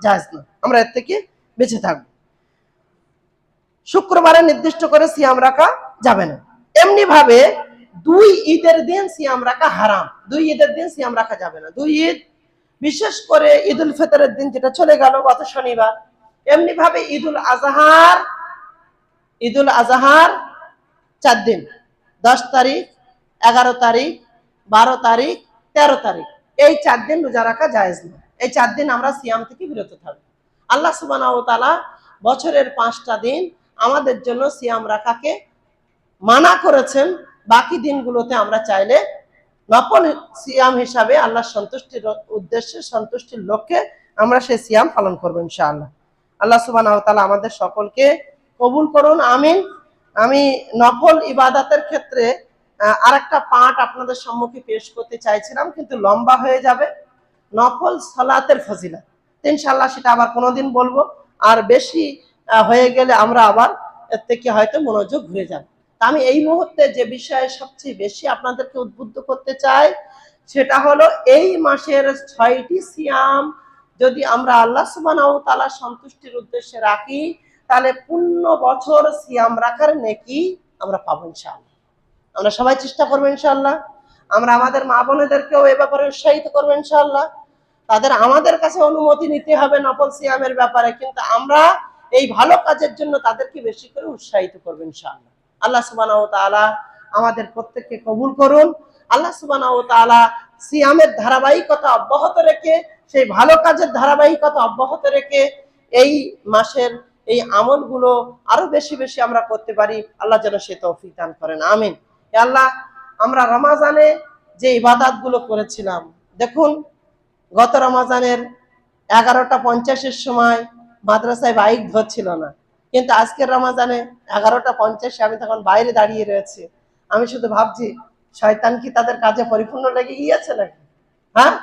জায়েজ না, আমরা এর থেকে বেঁচে থাকবো। শুক্রবারে নির্দিষ্ট করে সিয়াম রাখা যাবে না। এমনি ভাবে 2 ঈদের দিন সিয়াম রাখা হারাম, 2 ঈদের দিন সিয়াম রাখা যাবে না। 2 ঈদ, বিশেষ করে ঈদুল ফিতরের দিন যেটা চলে গেল গত শনিবার, এমনি ভাবে ঈদুল আজহার 4 দিন, 10 তারিখ, 11 তারিখ, 12 তারিখ, 13 তারিখ, এই 4 দিন রোজা রাখা জায়েজ না। এই 4 দিন আমরা সিয়াম থেকে বিরত থাকবো। আল্লাহ সুবহানাহু ওয়া তাআলা বছরের 5টা দিন আমাদের জন্য সিয়াম রাখাকে মানা করেছেন, বাকি দিনগুলোতে আমরা চাইলে নফল সিয়াম হিসাবে আল্লাহর সন্তুষ্টির উদ্দেশ্যে, সন্তুষ্টির লক্ষ্যে আমরা সেই সিয়াম পালন করবো ইনশাআল্লাহ। আল্লাহ সুবহানাহু ওয়া তাআলা আমাদের সকলকে কবুল করুন, আমিন। আমি নফল ইবাদতের ক্ষেত্রে আরেকটা পাঠ আপনাদের সম্মুখে পেশ করতে চাইছিলাম, কিন্তু লম্বা হয়ে যাবে। নফল সালাতের ফজিলত, ইনশাআল্লাহ সেটা আবার কোনোদিন বলবো। আর বেশি হয়ে গেলে আমরা আবার এর থেকে হয়তো মনোযোগ ঘুরে যাবে। আমি এই মুহূর্তে যে বিষয়ে সবচেয়ে বেশি আপনাদেরকে উদ্বুদ্ধ করতে চাই, সেটা হলো এই মাসের 6টি সিয়াম যদি আমরা আল্লাহ সুবহানাহু ওয়া তাআলার সন্তুষ্টির উদ্দেশ্যে রাখি, তাহলে পূর্ণ বছর সিয়াম রাখার নেকি আমরা পাবো ইনশাআল্লাহ। আমরা সবাই চেষ্টা করবো ইনশাআল্লাহ। আমরা আমাদের মা বোনেদেরকেও এ ব্যাপারে উৎসাহিত করবো ইনশাআল্লাহ। তাদের আমাদের কাছে অনুমতি নিতে হবে নফল সিয়ামের ব্যাপারে, কিন্তু আমরা এই ভালো কাজের জন্য তাদেরকে বেশি করে উৎসাহিত করবো ইনশাআল্লাহ। আল্লাহ সুবহানাহু ওয়া তাআলা আমাদের প্রত্যেককে কবুল করুন। আল্লাহ সুবহানাহু ওয়া তাআলা সিয়ামের ধারাবাহিকতা অব্যাহত রেখে, সেই ভালো কাজের ধারাবাহিকতা অব্যাহত রেখে এই মাসের এই আমলগুলো আরো বেশি বেশি আমরা করতে পারি। আল্লাহ যেন সে তৌফিক দান করেন, আমিন। হে আল্লাহ, আমরা রমাজানে যে ইবাদতগুলো করেছিলাম, দেখুন গত রমাজানের 11টা 50-এর সময় মাদ্রাসায় বাইক ধরছিল না, কিন্তু আজকের রমাজানে 11টা 50-এ আমি তখন বাইরে দাঁড়িয়ে রয়েছি। আমি শুধু ভাবছি, শয়তান কি তাদের কাজে পরিপূর্ণ লেগে গিয়েছে নাকি? হ্যাঁ,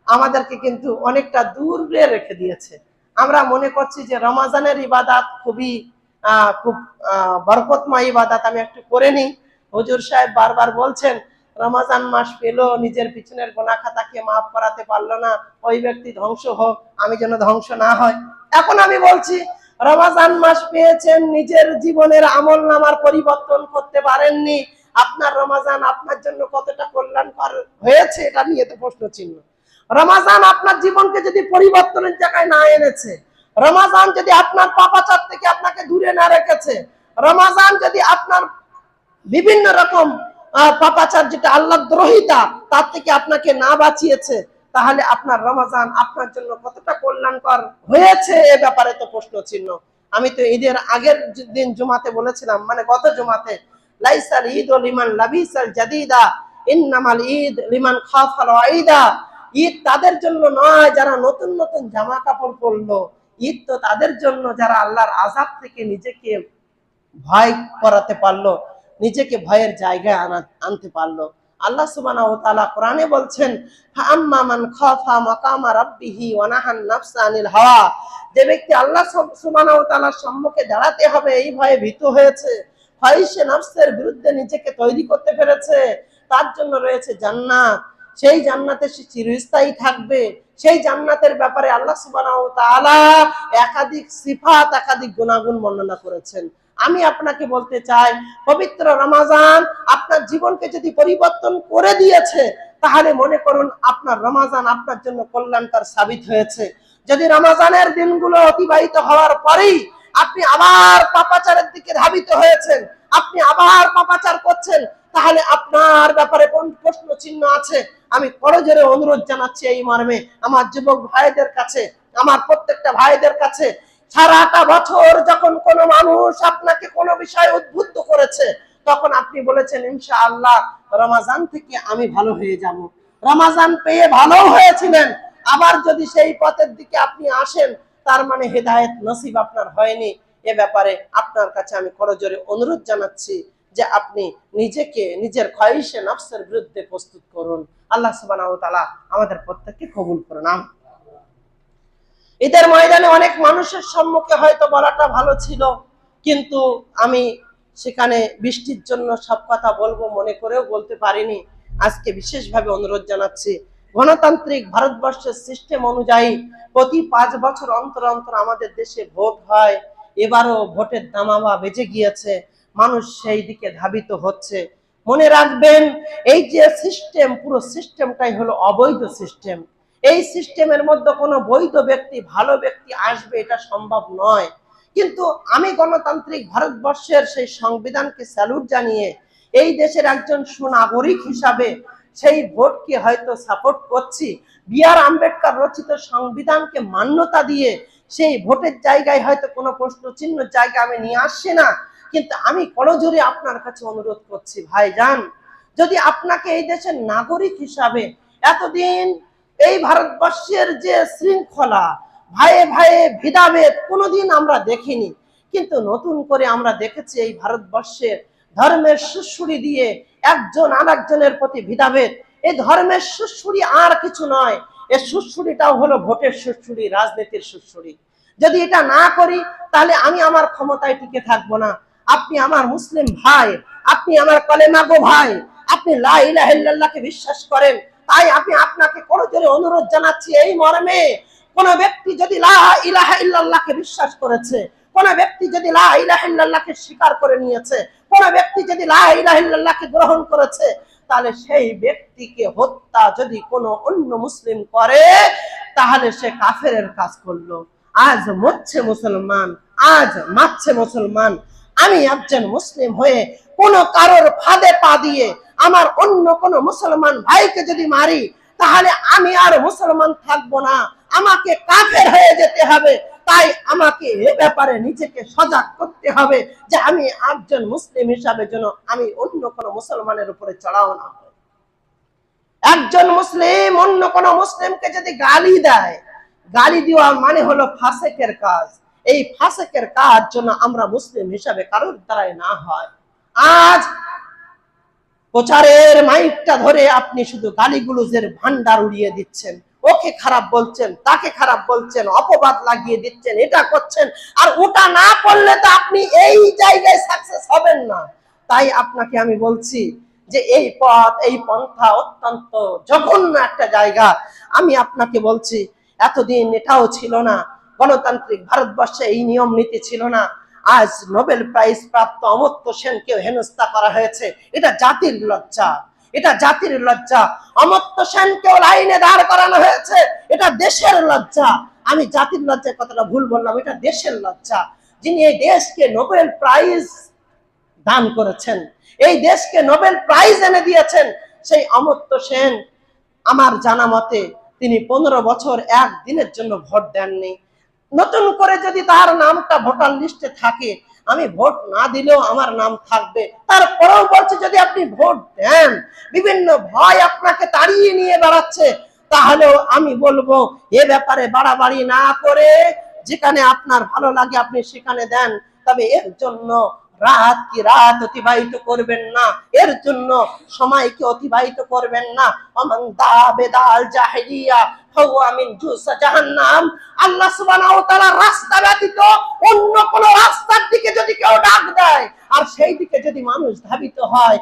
আমাদেরকে কিন্তু অনেকটা দূরে রেখে দিয়েছে। আমরা মনে করছি যে রমাজানের ইবাদত খুব বরকতময় ইবাদত, আমি একটু করে নিই। হুজুর সাহেব বারবার বলছেন, রমাজান মাস পেল, নিজের পিছনের গোনা খাতাকে মাফ করাতে পারলো না, ওই ব্যক্তি ধ্বংস হোক, আমি যেন ধ্বংস না হয়। এখন আমি বলছি, রমাজান মাস পেয়েছেন, নিজের জীবনের আমল নামার পরিবর্তন করতে পারেননি, আপনার রমাজান আপনার জন্য কতটা কল্যাণকর হয়েছে এটা নিয়ে তো প্রশ্ন চিহ্ন। রমাজান আপনার জীবনকে যদি পরিবর্তনের জায়গায় না এনেছে, রমাজান যদি আপনার পাপাচার থেকে আপনাকে দূরে না রেখেছে, রমাজান যদি আপনার বিভিন্ন রকম পাপাচার, যেটা আল্লাহ দ্রোহিতা, তার থেকে আপনাকে না বাঁচিয়েছে, তাহলে আপনার রমাজান আপনার জন্য কতটা কল্যাণকর হয়েছে এ ব্যাপারে তো প্রশ্ন চিহ্ন। আমি তো ঈদের আগের দিন জুমাতে বলেছিলাম, মানে গত জুমাতে, লাইসাল ঈদ লিমান লাবিসাল জাদিদা ইন্নামাল ঈদ লিমান খাফাল ওয়াইদা। ঈদ তাদের জন্য নয় যারা নতুন নতুন জামা কাপড় পরলো, ঈদ তো তাদের জন্য যারা আল্লাহর আযাব থেকে নিজেকে ভয় করাতে পারলো, নিজেকে ভয়ের জায়গায় আনতে পারলো। আল্লাহ সুবহানাহু ওয়া তাআলা কোরআনে বলছেন, ফাআম্মা মান খাফা মাকামা রাব্বিহি ওয়া নাহান নাফসা আনিল হাওয়া। যে ব্যক্তি আল্লাহ সুবহানাহু ওয়া তাআলার সম্মুখে দাঁড়াতে হবে এই ভয়ে ভীত হয়েছে, ফাইশে নফসের বিরুদ্ধে নিজেকে তৈরি করতে পেরেছে, তার জন্য রয়েছে জান্নাত। সেই জান্নাতে সে চিরস্থায়ী থাকবে। সেই জান্নাতের ব্যাপারে আল্লাহ সুবহানাহু ওয়া তাআলা একাধিক সিফাত, একাধিক গুণাগুণ বর্ণনা করেছেন। আমি আপনাকে বলতে চাই, পবিত্র রমাজান আপনার জীবনকে যদি পরিবর্তন করে দিয়েছে, তাহলে মনে করুন আপনার রমাজান আপনার জন্য কল্যাণকর সাবিত হয়েছে। যদি রমাজানের দিনগুলো অতিবাহিত হওয়ার পরেই আপনি আবার পাপাচারের দিকে ধাবিত হয়েছেন, আপনি আবার পাপাচার করছেন, তাহলে আপনার ব্যাপারে কোন প্রশ্ন চিহ্ন আছে। আমি করজোরে অনুরোধ জানাচ্ছি এই মর্মে আমার যুবক ভাইদের কাছে, আমার প্রত্যেকটা ভাইদের কাছে, সারাটা বছর যখন কোনো মানুষ আপনাকে কোনো বিষয় উদ্বুদ্ধ করেছে, তখন আপনি বলেছেন ইনশাআল্লাহ রমাজান থেকে আমি ভালো হয়ে যাব, রমাজান পেয়ে ভালো হয়েছিলেন। আবার যদি সেই পথের দিকে আপনি আসেন, তার মানে হেদায়েত নসিব আপনার হয়নি। এ ব্যাপারে আপনার কাছে আমি করজোরে অনুরোধ জানাচ্ছি যে আপনি নিজেকে নিজের খয়েশে নফসের বিরুদ্ধে প্রস্তুত করুন। আল্লাহ সুবহানাহু ওয়া তাআলা আমাদের প্রত্যেককে কবুল করুন। ঈদের ময়দানে অনেক মানুষের সম্মুখে হয়তো বলাটা ভালো ছিল, কিন্তু আমি সেখানে বৃষ্টির জন্য সব কথা বলবো মনে করেও বলতে পারিনি। আজকে বিশেষভাবে অনুরোধ জানাচ্ছি, গণতান্ত্রিক ভারতবর্ষের সিস্টেম অনুযায়ী প্রতি 5 বছর অন্তর অন্তর আমাদের দেশে ভোট হয়। এবারও ভোটের দামামা বেজে গিয়েছে, মানুষ সেই দিকে ধাবিত হচ্ছে। মনে রাখবেন, এই যে সিস্টেম, পুরো সিস্টেমটাই হলো অবৈধ সিস্টেম। এই সিস্টেমের মধ্যে কোনো বৈধ ব্যক্তি, ভালো ব্যক্তি আসবে এটা সম্ভব নয়। কিন্তু আমি গণতান্ত্রিক ভারতবর্ষের সেই সংবিধানকে স্যালুট জানিয়ে এই দেশের একজন সুনাগরিক হিসাবে সেই ভোটকে হয়তো সাপোর্ট করছি। বি.আর. আম্বেদকর রচিত সংবিধানকে মান্যতা দিয়ে সেই ভোটের জায়গায় হয়তো কোনো প্রশ্ন চিহ্ন জায়গা আমি নিয়ে আসছি না, কিন্তু আমি করজোরে আপনার কাছে অনুরোধ করছি, ভাইজান, যদি আপনাকে এই দেশের নাগরিক হিসাবে এতদিন এই ভারতবর্ষের যে শৃঙ্খলা, ভাইয়ে ভাইয়ে ভেদাভেদ কোনোদিন আমরা দেখিনি, কিন্তু নতুন করে আমরা দেখেছি এই ভারতবর্ষের ধর্মের সুড়সুড়ি দিয়ে একজন আরেকজনের প্রতি ভেদাভেদ। এই ধর্মের সুড়সুড়ি আর কিছু নয়, এই সুড়সুড়িটাও হলো ভোটের সুড়সুড়ি, রাজনীতির সুড়সুড়ি। যদি এটা না করি, তাহলে আমি আমার ক্ষমতায় টিকে থাকবো না। আপনি আমার মুসলিম ভাই, আপনি আমার কলেমাগো ভাই, আপনি লা ইলাহা ইল্লাল্লাহকে বিশ্বাস করেন, তাই আমি আপনাকে করজোরে অনুরোধ জানাচ্ছি এই মর্মে, কোন ব্যক্তি যদি লা ইলাহা ইল্লাল্লাহকে বিশ্বাস করেছে, কোন ব্যক্তি যদি লা ইলাহা ইল্লাল্লাহকে স্বীকার করে নিয়েছে, কোন ব্যক্তি যদি লা ইলাহা ইল্লাল্লাহকে গ্রহণ করেছে, তাহলে সেই ব্যক্তিকে হত্যা যদি কোনো অন্য মুসলিম করে, তাহলে সে কাফেরের কাজ করলো। আজ মরছে মুসলমান, আজ মারছে মুসলমান। আমি একজন মুসলিম হয়ে কোন কারোর ফাঁদে পা দিয়ে আমার অন্য কোন মুসলমান ভাইকে যদি মারি, তাহলে আমি আর মুসলমান থাকবো না, আমাকে কাফের হয়ে যেতে হবে। তাই আমাকে এ ব্যাপারে নিজেকে সজাগ করতে হবে যে আমি একজন মুসলিম হিসাবে যেন আমি অন্য কোন মুসলমানের উপরে চড়াও না হয়। একজন মুসলিম অন্য কোন মুসলিমকে যদি গালি দেয়, গালি দেওয়া মানে হলো ফাসেকের কাজ। এই ফাসেকের কাজ যেন আমরা মুসলিম হিসাবে কারোর দ্বারাই না হয়। আজ প্রচারের মাইকটা ধরে আপনি শুধু গালিগুলোজের ভান্ডার উড়িয়ে দিচ্ছেন, ওকে খারাপ বলছেন, তাকে খারাপ বলছেন, অপবাদ লাগিয়ে দিচ্ছেন, এটা করছেন, আর ওটা না করলে তো আপনি এই জায়গায় সাকসেস হবেন না। তাই আপনাকে আমি বলছি যে এই পথ, এই পন্থা অত্যন্ত জঘন্য একটা জায়গা। আমি আপনাকে বলছি, এতদিন এটাও ছিল না, গণতান্ত্রিক ভারতবর্ষে এই নিয়ম নীতি ছিল না। আজ নোবেল প্রাইজ প্রাপ্ত অমর্ত্য সেনকে হেনস্থা করা হয়েছে, এটা জাতির লজ্জা, এটা জাতির লজ্জা। অমর্ত্য সেনকেও লাইনে দাঁড় করানো হয়েছে, এটা দেশের লজ্জা। আমি জাতির লজ্জার কথাটা ভুল বললাম, এটা দেশের লজ্জা। যিনি এই দেশকে নোবেল প্রাইজ দান করেছেন, এই দেশকে নোবেল প্রাইজ এনে দিয়েছেন, সেই অমর্ত্য সেন আমার জানা মতে তিনি 15 বছর একদিনের জন্য ভোট দেননি। নতুন করে যদি তার নামটা ভোটার লিস্টে থাকে, আমি ভোট না দিলেও আমার নাম থাকবে, তারপরেও বলছে যদি আপনি ভোট দেন, বিভিন্ন ভয় আপনাকে তাড়িয়ে নিয়ে বেড়াচ্ছে, তাহলেও আমি বলবো এ ব্যাপারে বাড়াবাড়ি না করে যেখানে আপনার ভালো লাগে আপনি সেখানে দেন। তবে এর জন্য রাত অতিবাহিত করবেন না, এর জন্য সময়কে অতিবাহিত করবেন না। আমান দাবেদাল জাহিলিয়া ফাহুয়া মিন জুসা জাহান্নাম। আল্লাহ সুবহানাহু ওয়া তাআলা রাস্তা ব্যতীত অন্য কোন রাস্তার দিকে যদি কেউ ডাক দেয় আর সেই দিকে যদি মানুষ ধাবিত হয়,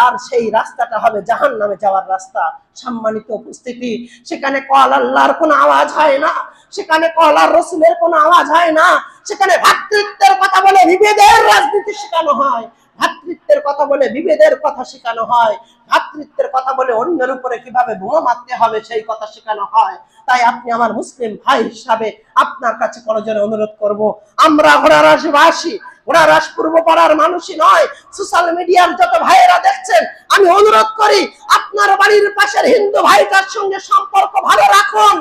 আর সেই রাস্তাটা হবে জাহান্নামে যাওয়ার রাস্তা। সম্মানিত উপস্থিতি, সেখানে কল আল্লাহর কোনো আওয়াজ হয় না, সেখানে কল আর রাসূলের কোনো আওয়াজ হয় না, সেখানে ভ্রাতৃত্বের কথা বলে বিভেদের রাজনীতি শেখানো হয়, ভ্রাতৃত্বের কথা বলে বিভেদের কথা শেখানো হয়, ভ্রাতৃত্বের কথা বলে অন্যের উপরে কিভাবে বোমা মারতে হবে সেই কথা শেখানো হয়। তাই আপনি আমার মুসলিম ভাই হিসাবে আপনার কাছে করজোরে অনুরোধ করব, আমরা ঘোড়ারাশবাসী, ঘোড়ারাশ পূর্ব পাড়ার মানুষই নয়, সোশ্যাল মিডিয়ার যত ভাইয়েরা দেখছেন, আমি অনুরোধ করি আপনার বাড়ির পাশের হিন্দু ভাইটার সঙ্গে সম্পর্ক ভালো রাখুন।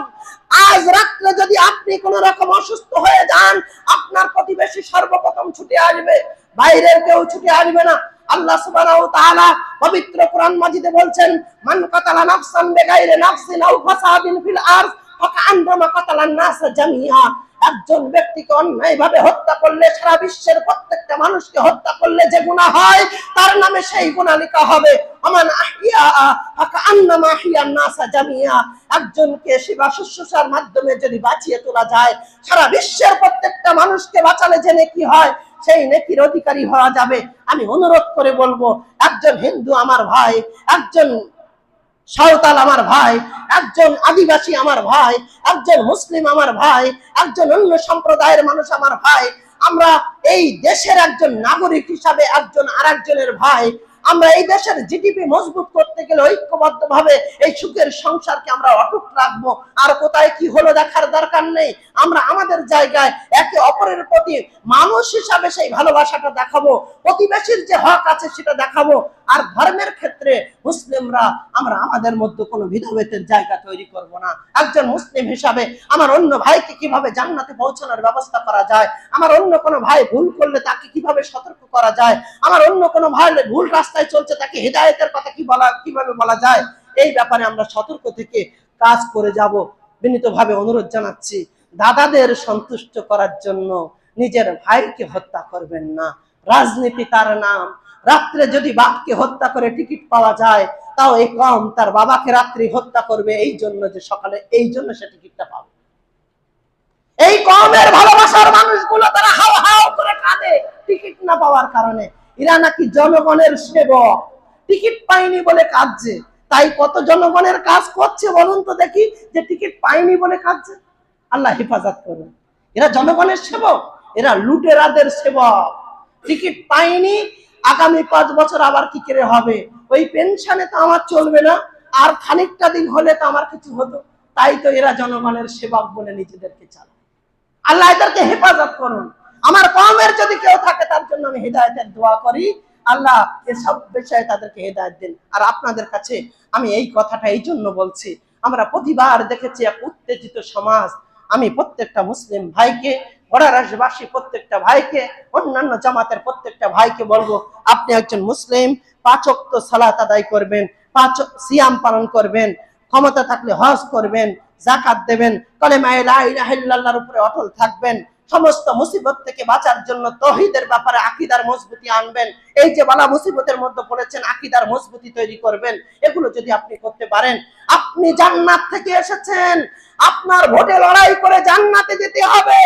আজ রাত্রে যদি আপনি কোন রকম অসুস্থ হয়ে যান, আপনার প্রতিবেশী সর্বপ্রথম ছুটে আসবে, বাইরের কেউ ছুটে আসবে না। আল্লাহ সুবহানাহু ওয়া তাআলা পবিত্র কোরআন মাজিদে বলছেন, মান কাতালা নাফসান বিগাইরি নাফসিন আও ফাসাদিন ফিল আরদ ফাকান্নামা কাতালান নাস জামিআ। একজন ব্যক্তিকে অন্যায়ভাবে হত্যা করলে, সারা বিশ্বের প্রত্যেকটা মানুষকে হত্যা করলে যে গুনাহ হয়, তার নামে সেই গুনাহ লেখা হবে। আমান আহিয়া ফাকান্নামা আহিয়ান নাস জামিআ। একজনকে সেবা শুশ্রূষার মাধ্যমে যদি বাঁচিয়ে তোলা যায়, সারা বিশ্বের প্রত্যেকটা মানুষকে বাঁচালে যে নেকি হয়, সেই নেকির অধিকারী হওয়া যাবে। আমি অনুরোধ করে বলবো, একজন হিন্দু আমার ভাই, একজন সাঁওতাল আমার ভাই, একজন আদিবাসী আমার ভাই, একজন মুসলিম আমার ভাই, একজন অন্য সম্প্রদায়ের মানুষ আমার ভাই, আমরা এই দেশের একজন নাগরিক হিসাবে একজন আরেকজনের ভাই। আমরা এই দেশের জিডিপি মজবুত করতে গেলে ঐক্যবদ্ধভাবে এই সুখের সংসারকে আমরা অটুট রাখবো। আর কোথায় কি হলো দেখার দরকার নেই, আমরা আমাদের জায়গায় একে অপরের প্রতি মানুষ হিসাবে সেই ভালোবাসাটা দেখাবো, প্রতিবেশীর যে হক আছে সেটা দেখাবো। আর ধর্মের ক্ষেত্রে মুসলিমরা আমরা আমাদের মধ্যে কোনো ভেদাভেদের জায়গা তৈরি করব না। একজন মুসলিম হিসাবে আমার অন্য ভাইকে কিভাবে জান্নাতে পৌঁছানোর ব্যবস্থা করা যায়, আমার অন্য কোনো ভাই ভুল করলে তাকে কিভাবে সতর্ক করা যায়, আমার অন্য কোনো ভাই ভুল রাস্তায় চলছে তাকে হেদায়েতের কথা কিভাবে বলা যায়, এই ব্যাপারে আমরা সতর্ক থেকে কাজ করে যাব। বিনীতভাবে অনুরোধ জানাচ্ছি, দাদাদের সন্তুষ্ট করার জন্য নিজের ভাইকে হত্যা করবেন না। রাজনীতি তার নাম, রাত্রে যদি বাপকে হত্যা করে টিকিট পাওয়া যায়, তাও এই কম তার বাবাকে রাত্রি হত্যা করবে এই জন্য যে সকালে এই জন্য সে টিকিটটা পাবে। এই কমের ভালোবাসার মানুষগুলো তারা হাও হাও করে কাঁদে টিকিট না পাওয়ার কারণে। এরা নাকি জনগণের সেবক, টিকিট পায়নি বলে কাঁদছে। তাই কত জনগণের কাজ করছে বলুন তো দেখি, যে টিকিট পায়নি বলে কাঁদছে। আল্লাহ হেফাজত করুন। এরা জনগণের সেবক, এরা লুটেরাদের সেবক। টিকিট পাইনি, আগামী 5 বছর আবার কি করে হবে, ওই পেনশনে তো আমার চলবে না, আর খানিকটা দিন হলে তো আমার কিছু হতো। তাই তো এরা জনগণের সেবক বলে নিজেদেরকে চালায়। আল্লাহ এদেরকে হেফাজত করুন। আমার কওমের যদি কেউ থাকে তার জন্য আমি হেদায়েতের দোয়া করি, আল্লাহ এসব বিষয়ে তাদেরকে হেদায়েত দিন। আর আপনাদের কাছে আমি এই কথাটা এই জন্য বলছি, আমরা প্রতিবার দেখেছি এক উত্তেজিত সমাজ। আমি প্রত্যেকটা মুসলিম ভাইকে, ঘোড়ারাশবাসী প্রত্যেকটা ভাইকে, অন্যান্য জামাতের প্রত্যেকটা ভাইকে বলবো, আপনি একজন মুসলিম, 5 ওয়াক্ত সালাত আদায় করবেন, 5 সিয়াম পালন করবেন, ক্ষমতা থাকলে হজ করবেন, যাকাত দেবেন, কালেমা লা ইলাহা ইল্লাল্লাহর উপরে অটল থাকবেন, সমস্ত মুসিবত থেকে বাঁচার জন্য তাওহীদের ব্যাপারে আকীদার মজবুতি আনবেন। এই যে বালা মুসিবতের মধ্যে পড়েছেন, আকীদার মজবুতি তৈরি করবেন। এগুলো যদি আপনি করতে পারেন, আপনি জান্নাত থেকে এসেছেন, আপনার ভোটে লড়াই করে জান্নাতে যেতে হবে।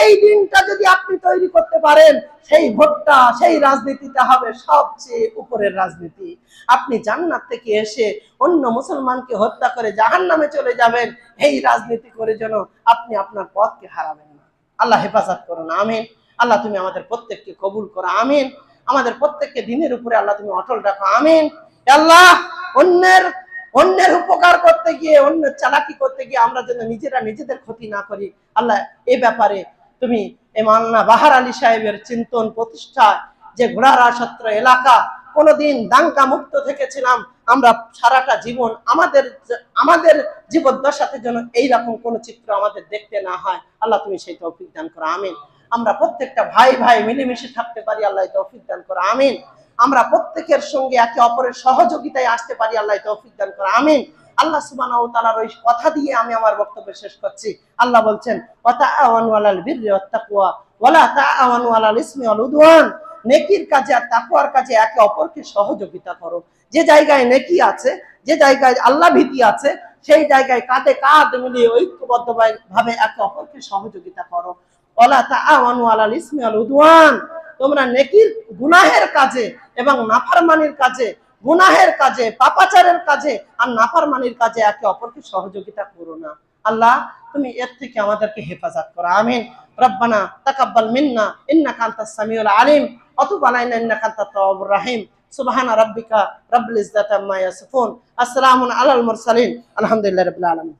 এই দিনটা যদি আপনি তৈরি করতে পারেন, সেই ভোটটা, সেই রাজনীতিটা হবে সবচেয়ে উপরের রাজনীতি। আপনি জান্নাত থেকে এসে অন্য মুসলমানকে হত্যা করে জাহান্নামে চলে যাবেন, এই রাজনীতি করে যেন আপনি আপনার পথকে হারাবেন না। আল্লাহ হেফাজত করুন, আমিন। আল্লাহ তুমি আমাদের প্রত্যেককে কবুল করো, আমিন। আমাদের প্রত্যেককে দিনের উপরে আল্লাহ তুমি অটল রাখো, আমিন। আল্লাহ অন্যের উপকার করতে গিয়ে, অন্যের চালাকি করতে গিয়ে আমরা যেন নিজেরা নিজেদের ক্ষতি না করি। আল্লাহ এই ব্যাপারে তুমি মাওলানা বাহার আলী সাহেবের চিন্তন প্রতিষ্ঠা, যে ঘোড়ারা সত্র এলাকা, কোনোদিন দাঙ্গা মুক্ত থেকেছিলাম, আমরা সারাটা জীবন আমাদের জীবদ্দশাতে যেন এইরকম কোন চিত্র আমাদের দেখতে না হয়। আল্লাহ তুমি সেই তৌফিক দান করো, আমিন। আমরা প্রত্যেকটা ভাই ভাই মিলেমিশে থাকতে পারি, আল্লাহ তৌফিক দান করো, আমিন। আমরা প্রত্যেকের সঙ্গে একে অপরের সহযোগিতায় আসতে পারি, আল্লাহ তৌফিক দান করো, আমিন। আল্লাহ সুবহানাহু ওয়া তাআলার ওই কথা দিয়ে আমি আমার বক্তব্য শেষ করছি। আল্লাহ বলছেন, ওয়া তাআওয়ানু আলাল বিররি ওয়াত তাকওয়া ওয়া লা তাআওয়ানু আলাল ইসমি ওয়াল উদওয়ান। নেকির কাজে আর তাকওয়ার কাজে একে অপরকে সহযোগিতা করো। যে জায়গায় নেকি আছে, যে জায়গায় আল্লাহ ভীতি আছে, সেই জায়গায় কাঁধে কাঁধ মিলিয়ে ঐক্যবদ্ধ ভাবে একে অপরকে সহযোগিতা করো। ওয়ালা তাআওয়ানু আলাল ইসমি ওয়াল উদওয়ান। তোমরা নেকির গুনাহের কাজে এবং নাফরমানির কাজে, গুনাহের কাজে, পাপাচারের কাজে আর নাফরমানির কাজে একে অপরকে সহযোগিতা করো না। আল্লাহ তুমি এর থেকে আমাদেরকে হেফাজত করো, আমিন। রব্বানা তাকাব্বাল মিন্না ইন্নাকা আনতাস সামিউল আলিম ওয়া তুব আলাইনা ইন্নাকা আনতাত তাওয়াবুর রাহিম। সুবহানা রাব্বিকা রাব্বিল ইজ্জাতি আম্মা ইয়াসিফুন, আসসালামু আলাল মুরসালিন, আলহামদুলিল্লাহি রাব্বিল আলামিন।